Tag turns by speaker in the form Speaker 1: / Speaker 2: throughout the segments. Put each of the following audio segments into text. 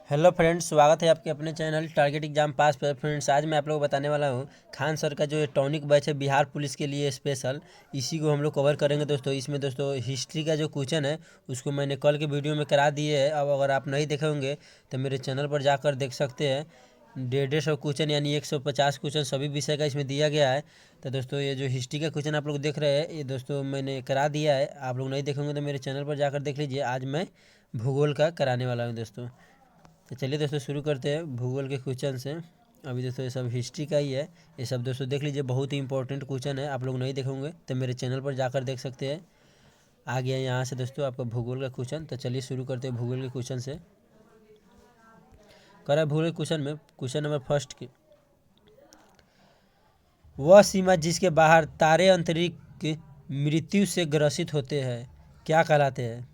Speaker 1: Hello friends, स्वागत है आपके अपने चैनल टारगेट एग्जाम पास पर। फ्रेंड्स, आज मैं आप लोग को बताने वाला हूँ खान सर का जो टॉनिक बैच है बिहार पुलिस के लिए स्पेशल, इसी को हम लोग कवर करेंगे दोस्तों। इसमें दोस्तों हिस्ट्री का जो क्वेश्चन है उसको मैंने कल के वीडियो में करा दिए है। अब अगर आप नहीं देखे होंगे तो मेरे चैनल पर जाकर देख सकते हैं। 150 क्वेश्चन यानी 150 क्वेश्चन सभी विषय का इसमें दिया गया है। तो दोस्तों ये जो हिस्ट्री का क्वेश्चन आप लोग देख रहे हैं ये दोस्तों मैंने करा दिया है। आप लोग नहीं देखेंगे तो मेरे चैनल पर जाकर देख लीजिए। आज मैं भूगोल का कराने वाला हूँ दोस्तों। तो चलिए दोस्तों शुरू करते हैं भूगोल के क्वेश्चन से। अभी दोस्तों ये सब हिस्ट्री का ही है। ये सब दोस्तों देख लीजिए, बहुत ही इंपॉर्टेंट क्वेश्चन है। आप लोग नहीं देखोगे तो मेरे चैनल पर जाकर देख सकते हैं। आ गया यहाँ से दोस्तों आपका भूगोल का क्वेश्चन। तो चलिए शुरू करते हैं भूगोल के क्वेश्चन से। करा भूगोल के क्वेश्चन में क्वेश्चन नंबर फर्स्ट की, वह सीमा जिसके बाहर तारे अंतरिक्ष मृत्यु से ग्रसित होते हैं क्या कहलाते हैं?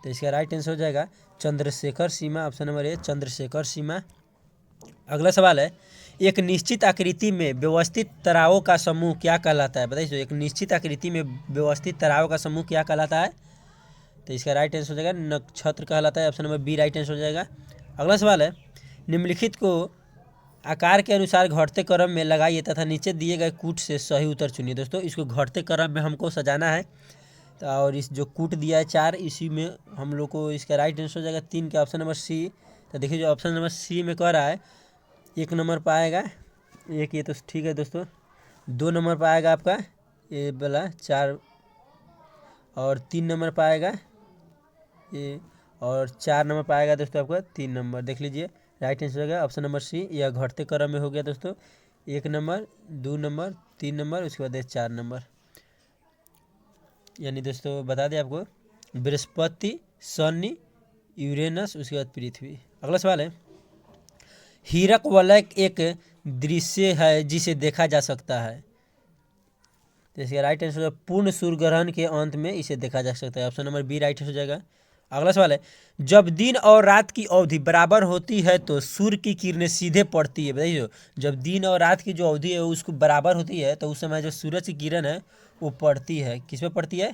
Speaker 1: तो इसका राइट आंसर हो जाएगा चंद्रशेखर सीमा। ऑप्शन नंबर ए चंद्रशेखर सीमा। अगला सवाल है, एक निश्चित आकृति में व्यवस्थित तराओं का समूह क्या कहलाता है? बताइए, एक निश्चित आकृति में व्यवस्थित तराओं का समूह क्या कहलाता है? तो इसका राइट आंसर हो जाएगा नक्षत्र कहलाता है। Option number B right answer हो जाएगा। अगला सवाल है, निम्नलिखित को आकार के अनुसार घटते क्रम में लगाइए तथा नीचे दिए गए कूट से सही उत्तर चुनिए। दोस्तों इसको घटते क्रम में हमको सजाना है। तो और इस जो कूट दिया है 4, इसी में हम लोग को इसका राइट आंसर हो जाएगा 3 का ऑप्शन नंबर सी। तो देखिए जो ऑप्शन नंबर सी में कह रहा है 1 नंबर पाएगा एक, ये तो ठीक है दोस्तों। 2 नंबर पाएगा आपका ये वाला 4, और 3 नंबर पाएगा ये, और 4 नंबर पाएगा दोस्तों आपका 3 नंबर। देख लीजिए राइट आंसर हो गया ऑप्शन नंबर सी। यह घटते क्रम में हो गया दोस्तों। 1 नंबर, 2 नंबर, 3 नंबर, उसके बाद 4 नंबर। यानी दोस्तों बता दें आपको बृहस्पति, शनि, यूरेनस, उसके बाद पृथ्वी। अगला सवाल है, हीरक वलय एक दृश्य है जिसे देखा जा सकता है। तो इसका राइट आंसर पूर्ण सूर्य ग्रहण के अंत में इसे देखा जा सकता है। ऑप्शन नंबर बी राइट हो जाएगा। अगला सवाल है, जब दिन और रात की अवधि बराबर होती है तो सूर्य की किरणें सीधे पड़ती है। बताइए, जब दिन और रात की जो अवधि है उसको बराबर होती है तो उस समय जो सूरज की किरण है वो पड़ती है, किस पे पड़ती है?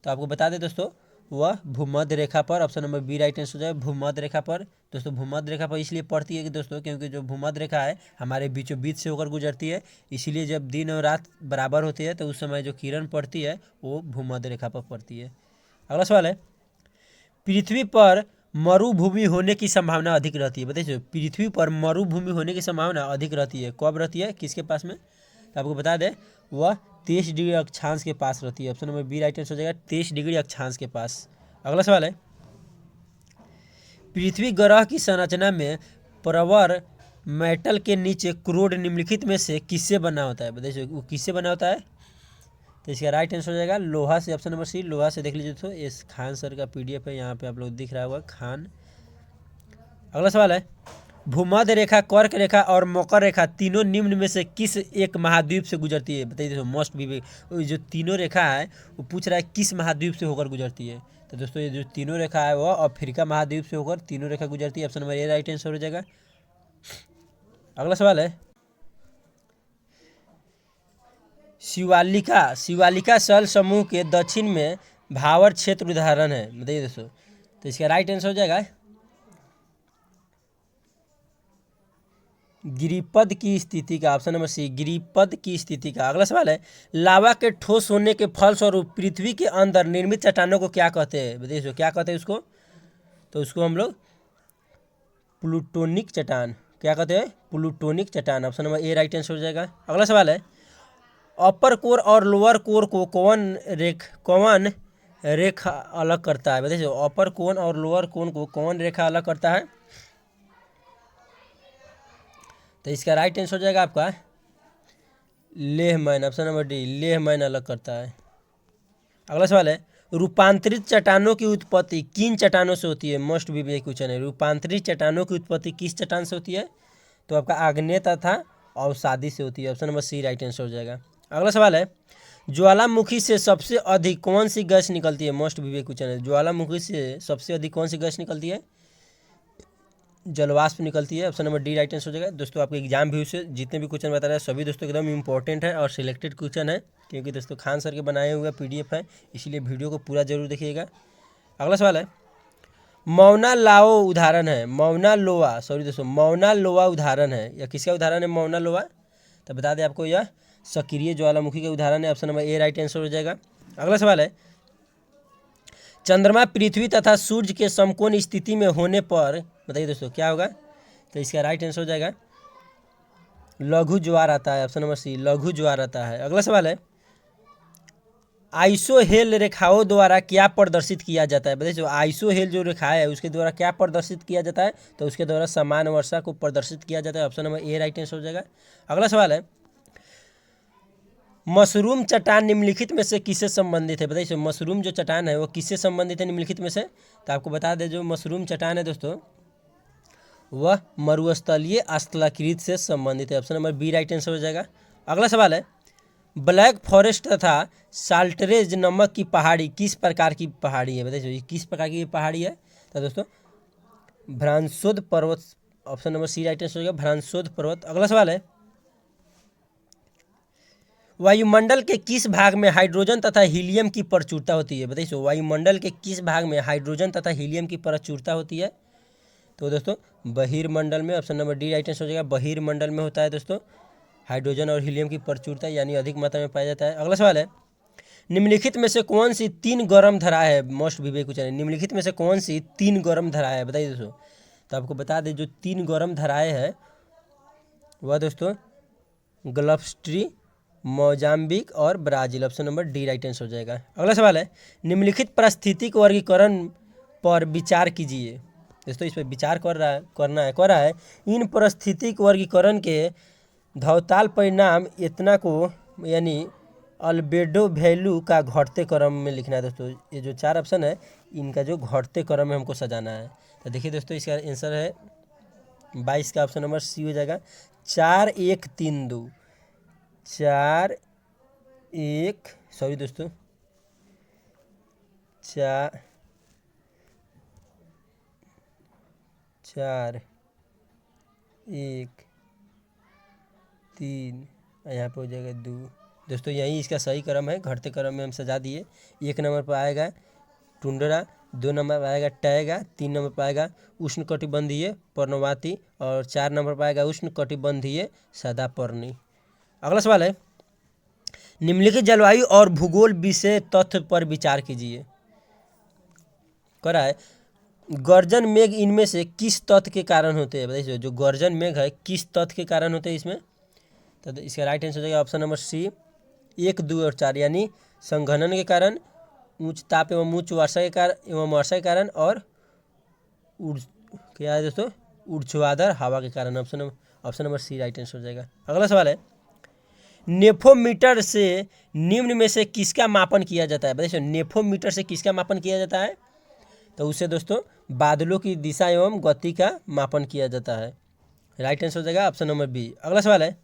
Speaker 1: तो आपको बता दें दोस्तों, वह भूमध्य रेखा पर। Option number B right answer हो जाए भूमध्य रेखा पर। दोस्तों भूमध्य रेखा पर इसलिए पड़ती है कि दोस्तों क्योंकि जो भूमध्य रेखा है हमारे बीचों बीच से होकर गुजरती है, इसीलिए जब दिन और रात बराबर होती है तो उस समय जो किरण पड़ती है वो भूमध्य रेखा पर पड़ती है। अगला सवाल है, पृथ्वी पर मरुभूमि होने की संभावना अधिक रहती है। बताइए, पृथ्वी पर मरुभूमि होने की संभावना अधिक रहती है, कब रहती है, किसके पास में? तो आपको बता दें वह 23 डिग्री अक्षांश के पास रहती है। Option number B right answer हो जाएगा 23 डिग्री अक्षांश के पास। अगला सवाल है, पृथ्वी ग्रह की संरचना में प्रवर मेटल के नीचे क्रोड निम्नलिखित में से किससे बना होता है? बताइए वो किससे बना होता है? तो इसका राइट आंसर हो जाएगा लोहा से। ऑप्शन नंबर सी लोहा से। देख लीजिए तो इस खान सर का पीडीएफ है, यहाँ पे आप लोग दिख रहा होगा खान। अगला सवाल है, भूमध्य रेखा, कर्क रेखा और मकर रेखा तीनों निम्न में से किस एक महाद्वीप से गुजरती है? बताइए दोस्तों, मोस्ट भी जो तीनों रेखा है वो पूछ रहा है किस महाद्वीप से होकर गुजरती है। तो दोस्तों ये जो तीनों रेखा है वो अफ्रीका महाद्वीप से होकर तीनों रेखा गुजरती है। Option number A right answer हो जाएगा। अगला सवाल है, शिवालिका, शिवालिका सल समूह के दक्षिण में भावर क्षेत्र उदाहरण है। बताइए दोस्तों, तो इसका राइट आंसर हो जाएगा गिरिपद की स्थिति का। ऑप्शन नंबर सी गिरिपद की स्थिति का। अगला सवाल है, लावा के ठोस होने के फलस्वरूप पृथ्वी के अंदर निर्मित चट्टानों को क्या कहते हैं? बताइए क्या कहते हैं उसको? तो उसको हम लोग प्लूटोनिक चट्टान, क्या कहते हैं? प्लूटोनिक चट्टान। Option number A right answer हो जाएगा। अगला सवाल है, अपर कोर और लोअर कोर को कौन रेखा अलग करता है? बताइए अपर कोन और लोअर कोन को कौन रेखा अलग करता है? तो इसका राइट आंसर हो जाएगा आपका Lehman. Option number D Lehman अलग करता है। अगला सवाल है, रूपांतरित चट्टानों की उत्पत्ति किन चट्टानों से होती है? मोस्ट भी क्वेश्चन है। रूपांतरित चट्टानों की उत्पत्ति किस चट्टान से होती है? तो आपका आग्नेय तथा अवसादी से होती है। Option number C right answer हो जाएगा। अगला सवाल है, ज्वालामुखी से सबसे अधिक कौन सी गैस निकलती है? मोस्ट भी क्वेश्चन है। ज्वालामुखी से सबसे अधिक कौन सी गैस निकलती है? जलवाष्प निकलती है। Option number D right answer हो जाएगा। दोस्तों आपके एग्जाम व्यू से जितने भी क्वेश्चन बता रहे हैं सभी दोस्तों एकदम इंपॉर्टेंट है और सिलेक्टेड क्वेश्चन है, क्योंकि दोस्तों खान सर के बनाए हुए पीडीएफ है, इसीलिए वीडियो को पूरा जरूर देखिएगा। अगला सवाल है, मौना लाओ उदाहरण है, मौना लोआ, सॉरी दोस्तों, मौना लोआ उदाहरण है। यह किसका उदाहरण है मौना लोआ? तो बता दें आपको, यह सक्रिय ज्वालामुखी का उदाहरण है। Option number A right answer हो जाएगा। अगला सवाल है, चंद्रमा पृथ्वी तथा सूर्य के समकोण स्थिति में होने पर बताइए दोस्तों क्या होगा? तो इसका राइट आंसर हो जाएगा लघु ज्वार आता है। ऑप्शन नंबर सी, लघु ज्वार आता है। अगला सवाल है, आइसोहेल रेखाओं द्वारा क्या प्रदर्शित किया जाता है? बताइए, आइसोहेल जो रेखा है उसके द्वारा क्या प्रदर्शित किया जाता है? तो उसके द्वारा समान वर्षा को प्रदर्शित किया जाता है। Option number A right answer हो जाएगा। अगला सवाल है, मशरूम चट्टान निम्नलिखित में से किससे संबंधित है? बताइए, मशरूम जो चट्टान है वो किससे संबंधित है निम्नलिखित में से? तो आपको बता दें, जो मशरूम चट्टान है दोस्तों वह मरुस्थलीय स्थलाकृत से संबंधित है। Option number B right answer हो जाएगा। अगला सवाल है, ब्लैक फॉरेस्ट तथा साल्टरेज नमक की पहाड़ी किस प्रकार की पहाड़ी है? बताइए किस प्रकार की पहाड़ी है? तो दोस्तों भ्रांशोद पर्वत। Option number C right answer हो जाएगा, भ्रांशोद पर्वत। अगला सवाल है, वायुमंडल के किस भाग में हाइड्रोजन तथा हीलियम की प्रचुरता होती है? बताइए वायुमंडल के किस भाग में हाइड्रोजन तथा हीलियम की प्रचुरता होती है? तो दोस्तों बहिर्मंडल में। Option number D right answer हो जाएगा, बहिर्मंडल में होता है दोस्तों हाइड्रोजन और हीलियम की प्रचुरता, यानी अधिक मात्रा में पाया जाता है। अगला सवाल है, निम्नलिखित में से कौन सी 3 गर्म धारा है? मोस्ट विवेक क्वेश्चन है, निम्नलिखित में से कौन सी 3 गर्म धाराएं है? बताइए दोस्तों। तो आपको बता दें, जो 3 गर्म धाराएं हैं वह दोस्तों गल्फ स्ट्रीम, मोजाम्बिक और Brazil. Option number D right answer हो जाएगा। अगला सवाल है, निम्नलिखित पारिस्थितिक वर्गीकरण पर विचार कीजिए। दोस्तों इस पर विचार कर रहा है इन पारिस्थितिक वर्गीकरण के धौताल परिणाम इतना को यानी अल्बेडो वैल्यू का घटते क्रम में लिखना है। दोस्तों ये जो 4 ऑप्शन है इनका जो घटते क्रम में हमको सजाना है। तो देखिए दोस्तों इसका आंसर है 22 का ऑप्शन नंबर सी हो जाएगा, 4 1 3 2, 4 1 सॉरी दोस्तों 4 1 3 यहाँ पे हो जाएगा 2। दोस्तों यही इसका सही क्रम है, घटते क्रम में हम सजा दिए। 1 नंबर पर आएगा टुंड्रा, 2 नंबर पर आएगा टैगा, 3 नंबर पर आएगा उष्णकटिबंधीय पर्णवाती और 4 नंबर पर आएगा उष्णकटिबंधीय सदापर्णी। अगला सवाल है, निम्नलिखित जलवायु और भूगोल विषय तथ्य पर विचार कीजिए। करा है, गर्जन मेघ इनमें से किस तथ्य के कारण होते हैं? बताइए जो गर्जन मेघ है किस तथ्य के कारण होते हैं इसमें? तो इसका राइट आंसर हो जाएगा ऑप्शन नंबर सी 1 2 और 4, यानी संघनन के कारण, उच्च ताप एवं उच्च वर्षा के कारण एवं वर्षा के कारण और क्या है दोस्तों ऊर्ध्वाधर हवा के कारण। Option number C right answer हो जाएगा। अगला सवाल है, नेफोमीटर से निम्न में से किसका मापन किया जाता है? बताइए नेफोमीटर से किसका मापन किया जाता है? तो उससे दोस्तों बादलों की दिशा एवं गति का मापन किया जाता है। राइट आंसर हो जाएगा ऑप्शन नंबर बी। अगला सवाल है,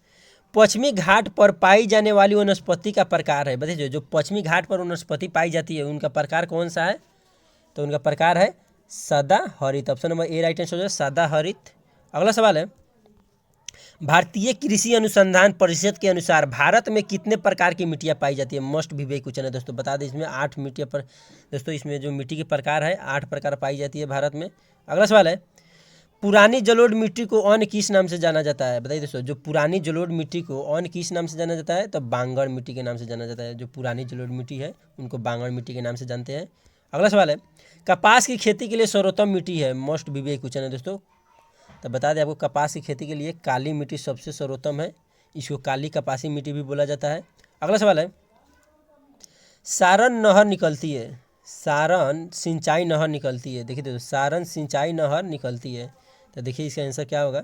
Speaker 1: पश्चिमी घाट पर पाई जाने वाली वनस्पति का प्रकार है। बताइए जो पश्चिमी घाट पर वनस्पति पाई जाती है उनका प्रकार कौन सा है? तो उनका प्रकार है सदा हरित। Option number A right answer हो जाएगा, सदा हरित। अगला सवाल है, भारतीय कृषि अनुसंधान परिषद के अनुसार भारत में कितने प्रकार की मिट्टियाँ पाई जाती है? मोस्ट विवेक क्वेश्चन है दोस्तों, बता दें इसमें 8 मिट्टियाँ पर दोस्तों इसमें जो मिट्टी के प्रकार है 8 प्रकार पाई जाती है भारत में। अगला सवाल है, पुरानी जलोढ़ मिट्टी को अन्य किस नाम से जाना जाता है? बताइए दोस्तों जो पुरानी जलोढ़ मिट्टी को अन्य किस नाम से जाना जाता है? तो बांगड़ मिट्टी के नाम से जाना जाता है। जो पुरानी जलोढ़ मिट्टी है उनको बांगड़ मिट्टी के नाम से जानते हैं। अगला सवाल है, कपास की खेती के लिए सर्वोत्तम मिट्टी है? मोस्ट विवेक क्वेश्चन है दोस्तों, तो बता दें आपको कपास की खेती के लिए काली मिट्टी सबसे सर्वोत्तम है, इसको काली कपासी मिट्टी भी बोला जाता है। अगला सवाल है, सारण नहर निकलती है, सारण सिंचाई नहर निकलती है। देखिए दोस्तों सारण सिंचाई नहर निकलती है, तो देखिए इसका आंसर क्या होगा?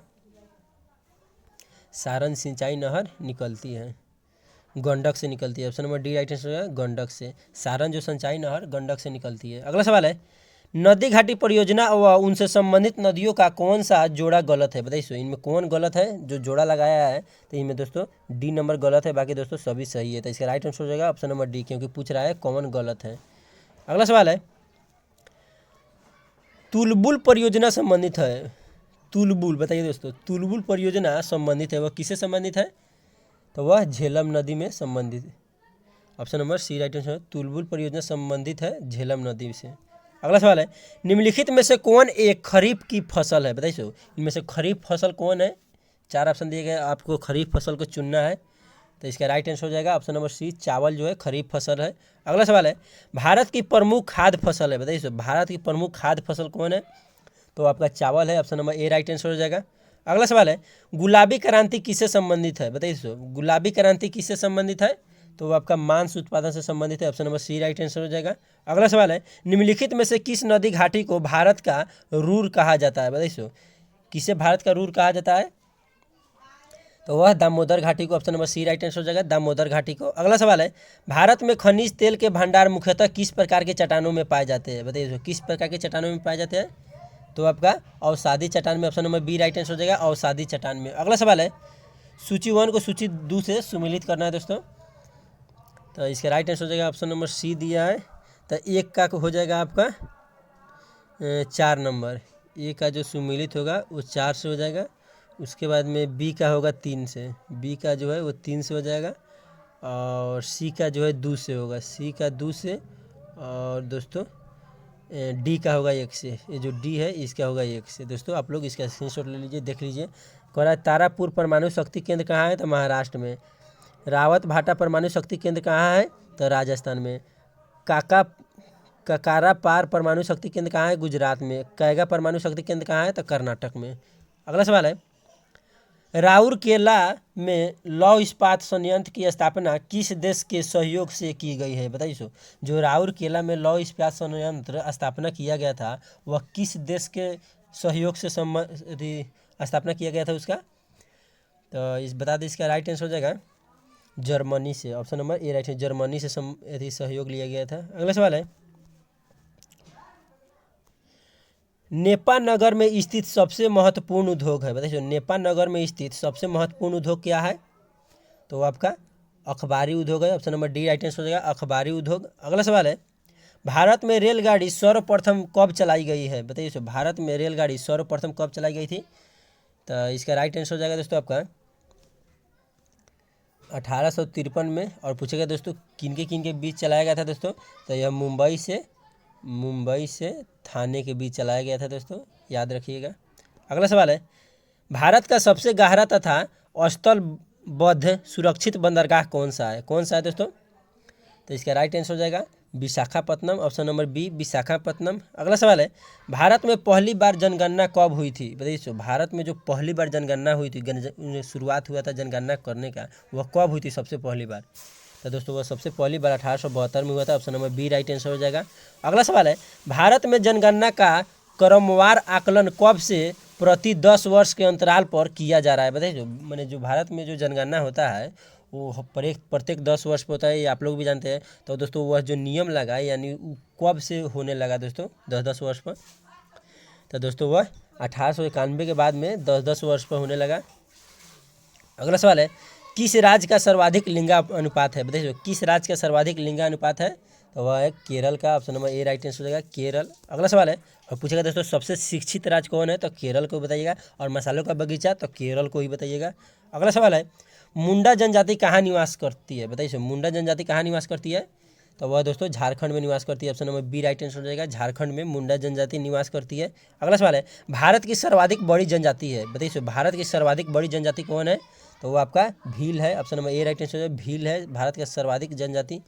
Speaker 1: सारण सिंचाई नहर निकलती है, गंडक से निकलती है। Option number D right answer है, गंडक से। सारण जो सिंचाई नहर गंडक से निकलती है। अगला सवाल है, नदी घाटी परियोजना व उनसे संबंधित नदियों का कौन सा जोड़ा गलत है? बताइए इनमें कौन गलत है? जो जोड़ा लगाया है तो इनमें दोस्तों डी नंबर गलत है, बाकी दोस्तों सभी सही है। तो इसका राइट आंसर हो जाएगा ऑप्शन नंबर डी, क्योंकि पूछ रहा है कौन गलत है। अगला सवाल है, तुलबुल परियोजना संबंधित है, तुलबुल बताइए दोस्तों तुलबुल परियोजना संबंधित है वह किससे संबंधित है? तो वह झेलम नदी में संबंधित है। Option number C right answer है, तुलबुल परियोजना संबंधित है झेलम नदी से। अगला सवाल है, निम्नलिखित में से कौन एक खरीफ की फसल है? बताइए, इनमें से खरीफ फसल कौन है? 4 ऑप्शन दिए गए, आपको खरीफ फसल को चुनना है। तो इसका राइट आंसर हो जाएगा ऑप्शन नंबर सी, चावल जो है खरीफ फसल है। अगला सवाल है, भारत की प्रमुख खाद्य फसल है? बताइए, भारत की प्रमुख खाद्य फसल कौन है? तो आपका चावल है, option number A right answer हो जाएगा। अगला सवाल है, गुलाबी क्रांति किससे संबंधित है? बताइए, गुलाबी क्रांति किससे संबंधित है? तो आपका मांस उत्पादन से संबंधित है, option number C right answer हो जाएगा। अगला सवाल है, निम्नलिखित में से किस नदी घाटी को भारत का रूर कहा जाता है? बताइए, किसे भारत का रूर कहा जाता है? तो वह दामोदर घाटी को, option number C right answer हो जाएगा, दामोदर घाटी को। अगला सवाल है, भारत में खनिज तेल के भंडार मुख्यतः किस प्रकार के चट्टानों में पाए जाते हैं? बताइए, किस प्रकार के चट्टानों में पाए जाते हैं? तो आपका अवसादी चट्टान में, option number B right answer हो जाएगा, अवसादी चट्टान में। अगला सवाल है, सूची 1 को सूची 2 से सुमिलित करना है दोस्तों। तो इसका राइट आंसर हो जाएगा ऑप्शन नंबर सी दिया है। तो 1 का हो जाएगा आपका 4 नंबर, ए का जो सुमिलित होगा वो 4 से हो जाएगा। उसके बाद में बी का होगा 3 से, बी का जो है वो 3 से हो जाएगा। और सी का जो है 2 से होगा, सी का 2 से। और दोस्तों डी का होगा 1 से, ये जो डी है इसका होगा 1 से। दोस्तों आप लोग इसका स्क्रीनशॉट ले लीजिए, देख लीजिए। कह रहा है तारापुर परमाणु शक्ति केंद्र कहाँ है? तो महाराष्ट्र में। रावत भाटा परमाणु शक्ति केंद्र कहाँ है? तो राजस्थान में। ककारा पार परमाणु शक्ति केंद्र कहाँ है? गुजरात में। कैगा परमाणु शक्ति केंद्र कहाँ है? तो कर्नाटक में। अगला सवाल है, राउरकेला में लौह इस्पात संयंत्र की स्थापना किस देश के सहयोग से की गई है? बताइए, जो राउरकेला में लौह इस्पात संयंत्र स्थापना किया गया था वह किस देश के सहयोग से स्थापना किया गया था उसका? तो इस बता दें, इसका राइट आंसर हो जाएगा जर्मनी से, ऑप्शन नंबर ए राइट है, जर्मनी से सहयोग लिया गया था। अगला सवाल है, नेपा नगर में स्थित सबसे महत्वपूर्ण उद्योग है? बताइए, नेपा नगर में स्थित सबसे महत्वपूर्ण उद्योग क्या है? तो आपका अखबारी उद्योग है, option number D right answer हो जाएगा, अखबारी उद्योग। अगला सवाल है, भारत में रेलगाड़ी सर्वप्रथम कब चलाई गई है? बताइए, भारत में रेलगाड़ी सर्वप्रथम कब चलाई गई थी? तो इसका राइट आंसर हो जाएगा दोस्तों आपका 1853 में। और पूछेगा दोस्तों किन के बीच चलाया गया था दोस्तों? तो यह मुंबई से थाने के बीच चलाया गया था दोस्तों, याद रखिएगा। अगला सवाल है, भारत का सबसे गहरा तथा स्थलबद्ध सुरक्षित बंदरगाह कौन सा है? कौन सा है दोस्तों? तो इसका राइट आंसर हो जाएगा Visakhapatnam, option number B Visakhapatnam. अगला सवाल है, भारत में पहली बार जनगणना कब हुई थी? बताइए, भारत में जो पहली बार जनगणना हुई थी, शुरुआत हुआ था जनगणना करने का, वह कब हुई थी सबसे पहली बार? तो दोस्तों वह सबसे पहली बार 1872 में हुआ था, option number B right answer हो जाएगा। अगला सवाल है, भारत में जनगणना का क्रमवार आकलन कब से प्रति 10 वर्ष के अंतराल पर किया जा रहा है? बताइए, मैंने जो भारत में जो जनगणना होता है वो प्रत्येक 10 वर्ष पर होता है, ये आप लोग भी जानते हैं। तो दोस्तों वह जो नियम लगा यानी कब से होने लगा दोस्तों 10-10 वर्ष पर? तो दोस्तों वह 1891 के बाद में 10-10 वर्ष पर होने लगा। अगला सवाल है, किस राज्य का सर्वाधिक लिंगा अनुपात है? बताइए, किस राज्य का सर्वाधिक लिंगा अनुपात है? तो वह है केरल का, option number A right answer हो जाएगा, केरल। अगला सवाल है, और पूछेगा दोस्तों सबसे शिक्षित राज्य कौन है? तो केरल को बताइएगा। और मसालों का बगीचा तो केरल को ही बताइएगा। अगला सवाल है, मुंडा जनजाति कहाँ निवास करती है? बताइए, मुंडा जनजाति कहाँ निवास करती है? तो वह दोस्तों झारखंड में निवास करती है, option number B right answer हो जाएगा, झारखंड में मुंडा जनजाति निवास करती है। अगला सवाल है, भारत की सर्वाधिक बड़ी जनजाति है? बताइए, भारत की सर्वाधिक बड़ी जनजाति कौन है? तो वो आपका भील है, option number A right answer है, भील है भारत का सर्वाधिक जनजाति,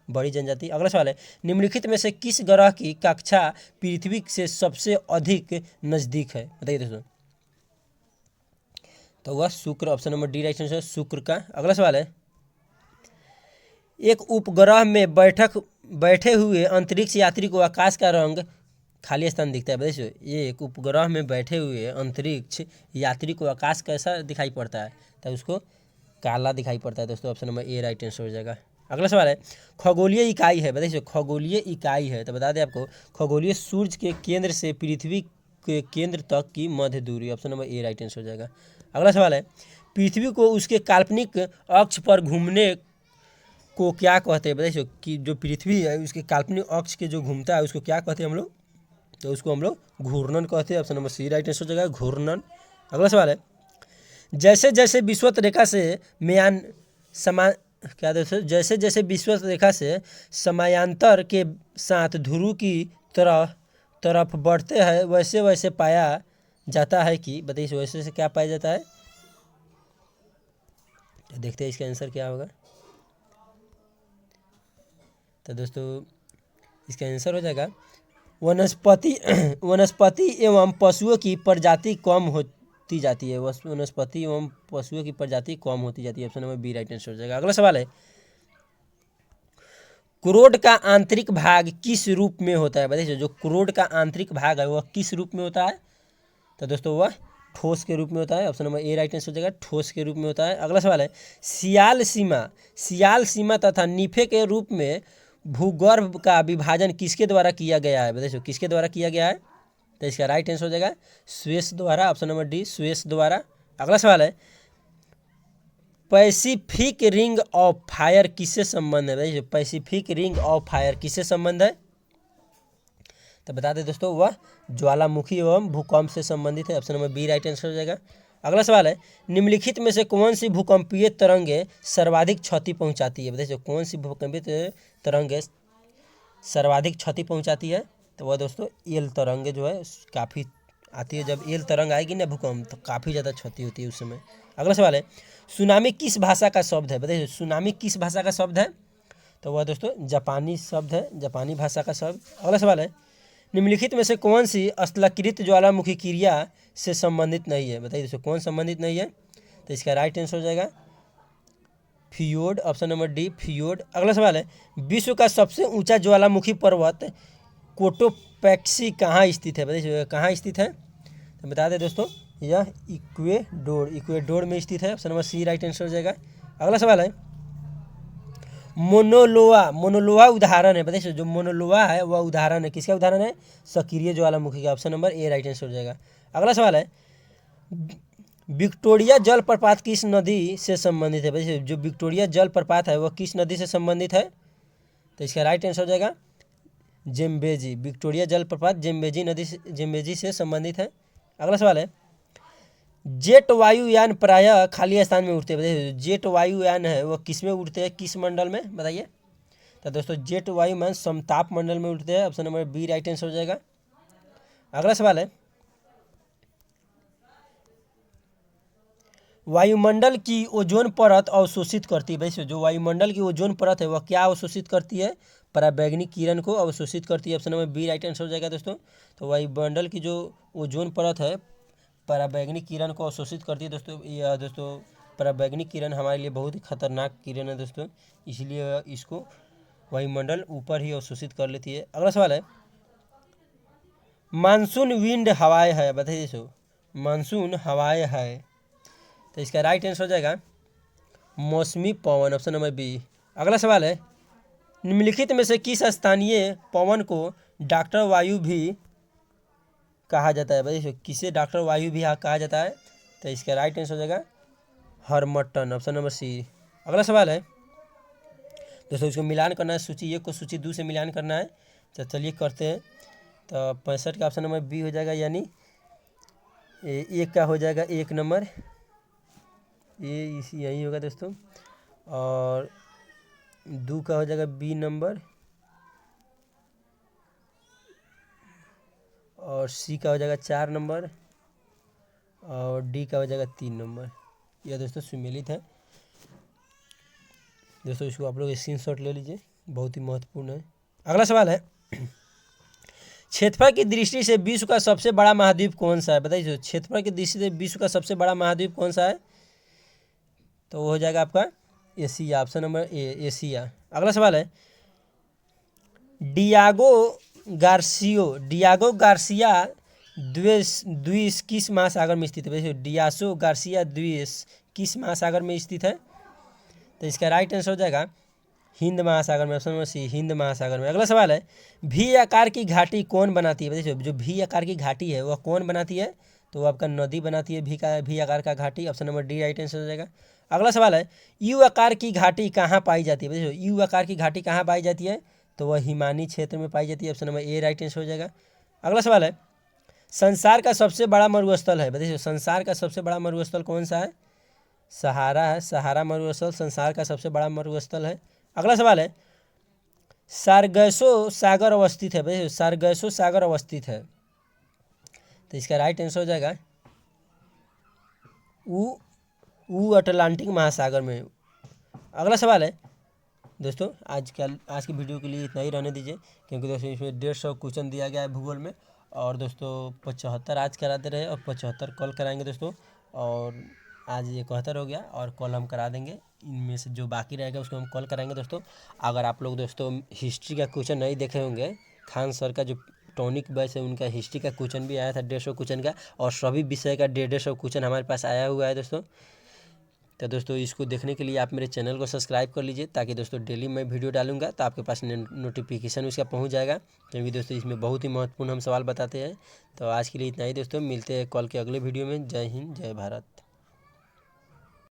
Speaker 1: बड़ी जनजाति। अगला सवाल है, निम्नलिखित में से किस ग्रह की कक्षा पृथ्वी से सबसे अधिक नजदीक है? बताइए दोस्तों। तो वह शुक्र, option number D right answer शुक्र का। अगला सवाल है, एक उपग्रह में बैठे हुए अंतरिक्ष यात्री को आकाश का रंग खाली स्थान दिखता है? बताइए, ये एक उपग्रह में बैठे हुए अंतरिक्ष यात्री को आकाश कैसा दिखाई पड़ता है? तो उसको काला दिखाई पड़ता है दोस्तों, option number A right answer हो जाएगा। अगला सवाल है, खगोलीय इकाई है? बताइए, खगोलीय इकाई है तो बता दें आपको, खगोलीय सूर्य के केंद्र से पृथ्वी के केंद्र तक की मध्य दूरी, option number A right answer हो जाएगा। अगला सवाल है, पृथ्वी को उसके काल्पनिक अक्ष पर घूमने को क्या कहते हैं? बताइए, कि जो पृथ्वी है उसके काल्पनिक अक्ष के जो घूमता है उसको क्या कहते हैं हम लोग? तो उसको हम लोग घूर्णन कहते हैं, option number C right answer हो जाएगा, घूर्णन। अगला सवाल है, जैसे जैसे विषुवत रेखा से जैसे जैसे विषुवत रेखा से समायांतर के साथ ध्रुव की तरह तरफ बढ़ते हैं वैसे वैसे पाया जाता है कि, बताइए वैसे से क्या पाया जाता है। तो देखते हैं इसका आंसर क्या होगा। तो दोस्तों इसका आंसर हो जाएगा वनस्पति वनस्पति एवं पशुओं की प्रजाति कम होती जाती है। वनस्पति एवं पशुओं की प्रजाति कम होती जाती है। Option number B right answer हो जाएगा। अगला सवाल है, क्रोड का आंतरिक भाग किस रूप में होता है। बताइए जो क्रोड का आंतरिक भाग है वह किस रूप में होता है। तो दोस्तों वह ठोस के रूप में होता है। Option number A right answer हो जाएगा, ठोस के रूप में होता है। अगला सवाल है, सियाल सीमा तथा निफे के रूप में भूगर्भ का विभाजन किसके द्वारा किया गया है। बताइए किसके द्वारा किया गया है। तो इसका राइट आंसर हो जाएगा स्वेस द्वारा। ऑप्शन नंबर डी स्वेस द्वारा। अगला सवाल है, पैसिफिक रिंग ऑफ फायर किससे संबंध है। बताइए पैसिफिक रिंग ऑफ फायर किससे संबंध है। तो बता दें दोस्तों वह ज्वालामुखी एवं भूकंप से संबंधित है। Option number B right answer हो जाएगा। अगला सवाल है, निम्नलिखित में से कौन सी भूकंपीय तरंगें सर्वाधिक क्षति पहुंचाती है। बताइए कौन सी भूकंपीय तरंगें सर्वाधिक क्षति पहुंचाती है। तो वह दोस्तों एल तरंगे जो है काफ़ी आती है। जब एल तरंग आएगी ना भूकंप तो काफ़ी ज़्यादा क्षति होती है उस समय। अगला सवाल है, सुनामी किस भाषा का शब्द है। बताइए सुनामी किस भाषा का शब्द है। तो वह दोस्तों जापानी शब्द है, जापानी भाषा का शब्द। अगला सवाल है, निम्नलिखित में से कौन सी स्थलाकृत ज्वालामुखी क्रिया से संबंधित नहीं है। बताइए दोस्तों कौन संबंधित नहीं है। तो इसका राइट आंसर हो जाएगा fjord. Option number D fjord. अगला सवाल है, विश्व का सबसे ऊंचा ज्वालामुखी पर्वत कोटोपैक्सी कहाँ स्थित है। बताइए कहाँ स्थित है। तो बता दें दोस्तों यह इक्वेडोर में स्थित है। Option number C right answer हो जाएगा। अगला सवाल है, मोनोलोआ उदाहरण है। बताइए जो मोनोलोआ है वह उदाहरण है, किसका उदाहरण है, सक्रिय ज्वालामुखी का। Option number A right answer हो जाएगा। अगला सवाल है, विक्टोरिया जलप्रपात किस नदी से संबंधित है। बताइए जो विक्टोरिया जलप्रपात है वह किस नदी से संबंधित है। तो इसका राइट आंसर हो जाएगा जेम्बेजी। विक्टोरिया जलप्रपात जेम्बेजी से संबंधित है। अगला सवाल है, जेट वायुयान प्रायः खाली स्थान में उड़ते हैं। बताइए जेट वायुयान है वह किस में उड़ते हैं, किस मंडल में बताइए। तो दोस्तों जेट वायुयान समताप मंडल में उड़ते हैं। Option number B right answer हो जाएगा। अगला सवाल है, वायुमंडल की ओजोन परत अवशोषित करती है। भाई जो वायुमंडल की ओजोन परत है वह क्या अवशोषित करती है, पराबैंगनी किरण को अवशोषित करती है। Option number B right answer हो जाएगा दोस्तों। तो वायुमंडल की जो ओजोन परत है पराबैंगनी किरण को अवशोषित करती है। दोस्तों यह दोस्तों पराबैंगनी किरण हमारे लिए बहुत ही खतरनाक किरण है दोस्तों, इसलिए इसको वायुमंडल ऊपर ही अवशोषित कर लेती है। अगला सवाल है, मानसून विंड हवाएं है। बताइए सो मानसून हवाएं है। तो इसका राइट आंसर हो जाएगा मौसमी पवन। Option number B. अगला सवाल है, निम्नलिखित में से किस स्थानीय पवन को डॉक्टर वायु भी कहा जाता है। भाई किसे डॉक्टर वायु भी कहा जाता है। तो इसका राइट आंसर हो जाएगा हर्मटन। ऑप्शन नंबर सी। अगला सवाल है दोस्तों, इसको मिलान करना है, सूची 1 को सूची 2 से मिलान करना है। तो चलिए करते हैं। तो 65 का ऑप्शन नंबर बी हो जाएगा, यानी एक का हो जाएगा 1 नंबर, ये इसी यही होगा दोस्तों। और 2 का हो जाएगा बी नंबर, और सी का हो जाएगा 4 नंबर, और डी का हो जाएगा 3 नंबर। यह दोस्तों सुमेलित है दोस्तों, इसको आप लोग स्क्रीनशॉट ले लीजिए, बहुत ही महत्वपूर्ण है। अगला सवाल है, क्षेत्रफल की दृष्टि से विश्व का सबसे बड़ा महाद्वीप कौन सा है। बताइए क्षेत्रफल की दृष्टि से विश्व का सबसे बड़ा महाद्वीप कौन सा है। तो वो हो जाएगा आपका Asia. Option number A Asia. अगला सवाल है, डियागो गार्सिया द्वीप किस महासागर में स्थित है। डियासो गार्सिया द्वीप किस महासागर में स्थित है। तो इसका राइट आंसर हो जाएगा हिंद महासागर में। ऑप्शन नंबर सी हिंद महासागर में। अगला सवाल है, भी आकार की घाटी कौन बनाती है। बताइए जो भी आकार की घाटी है वह कौन बनाती है। तो वो आपका नदी बनाती है भी आकार का घाटी। Option number D right answer हो जाएगा। अगला सवाल है, यू आकार की घाटी कहाँ पाई जाती है। बताइए यू आकार की घाटी कहाँ पाई जाती है। तो वह हिमानी क्षेत्र में पाई जाती है। Option number A right answer हो जाएगा। अगला सवाल है, संसार का सबसे बड़ा मरुस्थल है। बताइए संसार का सबसे बड़ा मरुस्थल कौन सा है। सहारा है, सहारा मरुस्थल संसार का सबसे बड़ा मरुस्थल है। अगला सवाल है, सारगैसो सागर अवस्थित है। भाई सारगैसो सागर अवस्थित है, तो इसका राइट आंसर हो जाएगा ऊ अटलांटिक महासागर में। अगला सवाल है दोस्तों, आज की वीडियो के लिए इतना ही रहने दीजिए, क्योंकि दोस्तों इसमें 150 क्वेश्चन दिया गया है भूगोल में, और दोस्तों 75 आज कराते रहे और 75 कल कराएंगे दोस्तों, और आज 71 हो गया और कल हम करा देंगे। इनमें से जो बाकी रहेगा उसको हम कल कराएंगे दोस्तों। अगर आप लोग दोस्तों हिस्ट्री का क्वेश्चन नहीं देखे होंगे, खान सर का जो टॉनिक बैच है उनका हिस्ट्री का क्वेश्चन भी आया था 150 क्वेश्चन का, और सभी विषय का 150 क्वेश्चन हमारे पास आया हुआ है दोस्तों। तो दोस्तों इसको देखने के लिए आप मेरे चैनल को सब्सक्राइब कर लीजिए, ताकि दोस्तों डेली मैं वीडियो डालूंगा तो आपके पास नोटिफिकेशन उसका पहुंच जाएगा, क्योंकि दोस्तों इसमें बहुत ही महत्वपूर्ण हम सवाल बताते हैं। तो आज के लिए इतना ही दोस्तों, मिलते हैं कल के अगले वीडियो में। जय हिंद, जय भारत।